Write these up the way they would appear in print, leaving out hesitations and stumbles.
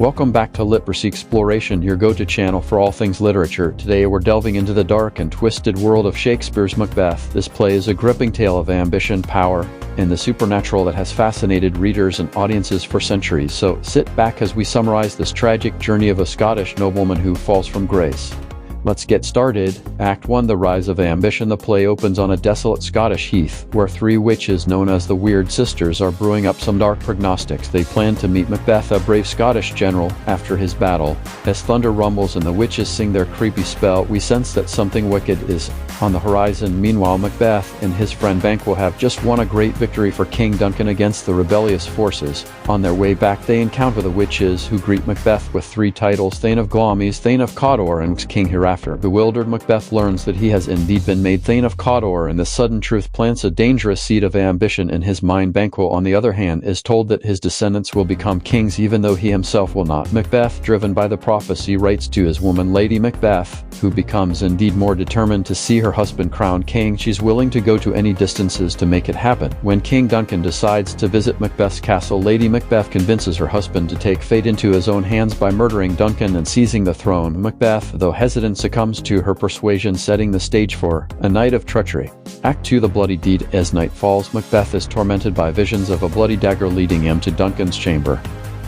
Welcome back to Literacy Exploration, your go-to channel for all things literature. Today we're delving into the dark and twisted world of Shakespeare's Macbeth. This play is a gripping tale of ambition, power, and the supernatural that has fascinated readers and audiences for centuries. So sit back as we summarize this tragic journey of a Scottish nobleman who falls from grace. Let's get started. Act 1: The Rise of Ambition. The play opens on a desolate Scottish heath, where three witches known as the Weird Sisters are brewing up some dark prognostics. They plan to meet Macbeth, a brave Scottish general, after his battle. As thunder rumbles and the witches sing their creepy spell, we sense that something wicked is on the horizon. Meanwhile, Macbeth and his friend Banquo have just won a great victory for King Duncan against the rebellious forces. On their way back, they encounter the witches, who greet Macbeth with three titles: Thane of Glamis, Thane of Cawdor, and King Hereafter. Bewildered, Macbeth learns that he has indeed been made Thane of Cawdor, and the sudden truth plants a dangerous seed of ambition in his mind. Banquo, on the other hand, is told that his descendants will become kings even though he himself will not. Macbeth, driven by the prophecy, writes to his woman Lady Macbeth, who becomes indeed more determined to see her husband crowned king. She's willing to go to any distances to make it happen. When King Duncan decides to visit Macbeth's castle, Lady Macbeth convinces her husband to take fate into his own hands by murdering Duncan and seizing the throne. Macbeth, though hesitant, succumbs to her persuasion, setting the stage for a night of treachery. Act 2: The Bloody Deed. As night falls, Macbeth is tormented by visions of a bloody dagger leading him to Duncan's chamber.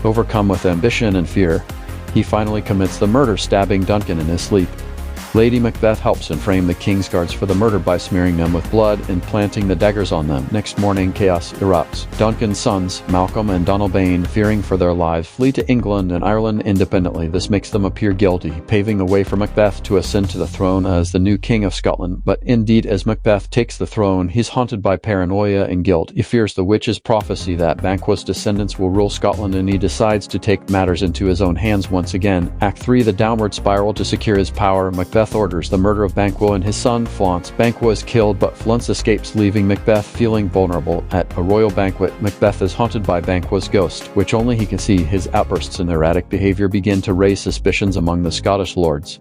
Overcome with ambition and fear, he finally commits the murder, stabbing Duncan in his sleep. Lady Macbeth helps him frame the king's guards for the murder by smearing them with blood and planting the daggers on them. Next morning, chaos erupts. Duncan's sons, Malcolm and Donalbain, fearing for their lives, flee to England and Ireland independently. This makes them appear guilty, paving the way for Macbeth to ascend to the throne as the new king of Scotland. But indeed, as Macbeth takes the throne, he's haunted by paranoia and guilt. He fears the witch's prophecy that Banquo's descendants will rule Scotland, and he decides to take matters into his own hands once again. Act 3: The Downward Spiral. To secure his power, Macbeth orders the murder of Banquo and his son Flaunce. Banquo is killed, but Flaunce escapes, leaving Macbeth feeling vulnerable. At a royal banquet, Macbeth is haunted by Banquo's ghost, which only he can see. His outbursts and erratic behavior begin to raise suspicions among the Scottish lords.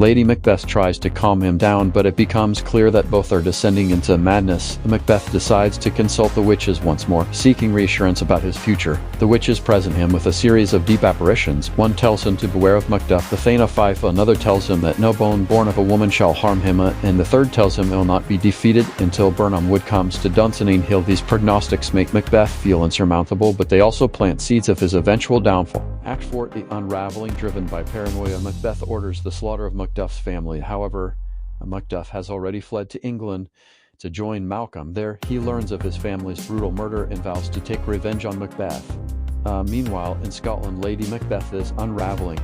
Lady Macbeth tries to calm him down, but it becomes clear that both are descending into madness. Macbeth decides to consult the witches once more, seeking reassurance about his future. The witches present him with a series of deep apparitions. One tells him to beware of Macduff, the Thane of Fife. Another tells him that no bone born of a woman shall harm him, and the third tells him he'll not be defeated until Birnam Wood comes to Dunsinane Hill. These prognostics make Macbeth feel insurmountable, but they also plant seeds of his eventual downfall. Act 4: The Unraveling. Driven by paranoia, Macbeth orders the slaughter of Macduff's family. However, Macduff has already fled to England to join Malcolm. There, he learns of his family's brutal murder and vows to take revenge on Macbeth. Meanwhile, in Scotland, Lady Macbeth is unraveling.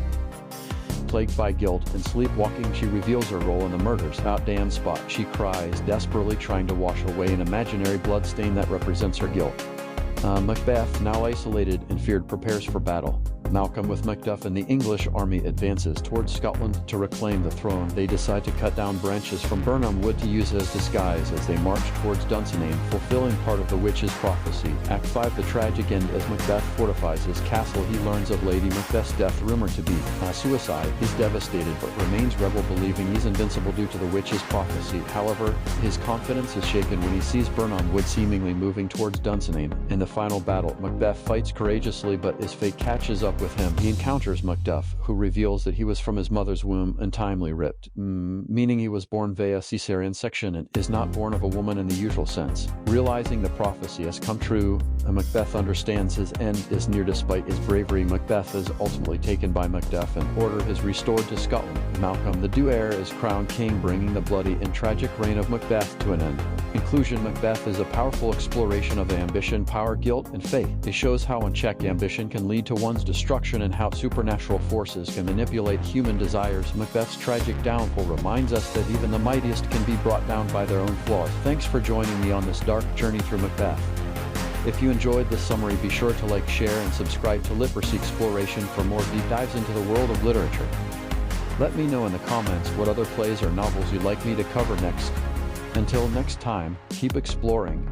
Plagued by guilt and sleepwalking, she reveals her role in the murders. Out damn spot, she cries, desperately trying to wash away an imaginary bloodstain that represents her guilt. Macbeth, now isolated and feared, prepares for battle. Malcolm, with Macduff and the English army, advances towards Scotland to reclaim the throne. They decide to cut down branches from Birnam Wood to use as disguise as they march towards Dunsinane, fulfilling part of the witch's prophecy. Act 5: The Tragic End. As Macbeth fortifies his castle, he learns of Lady Macbeth's death, rumored to be suicide. He's devastated, but remains rebel, believing he's invincible due to the witch's prophecy. However, his confidence is shaken when he sees Birnam Wood seemingly moving towards Dunsinane. In the final battle, Macbeth fights courageously, but his fate catches up with him. He encounters Macduff, who reveals that he was from his mother's womb untimely ripped, meaning he was born via cesarean section and is not born of a woman in the usual sense. Realizing the prophecy has come true, Macbeth understands his end is near. Despite his bravery, Macbeth is ultimately taken by Macduff and order is restored to Scotland. Malcolm, the due heir, is crowned king, bringing the bloody and tragic reign of Macbeth to an end. Conclusion: Macbeth is a powerful exploration of ambition, power, guilt, and fate. It shows how unchecked ambition can lead to one's destruction and how supernatural forces can manipulate human desires. Macbeth's tragic downfall reminds us that even the mightiest can be brought down by their own flaws. Thanks for joining me on this dark journey through Macbeth. If you enjoyed this summary, be sure to like, share, and subscribe to Literacy Exploration for more deep dives into the world of literature. Let me know in the comments what other plays or novels you'd like me to cover next. Until next time, keep exploring.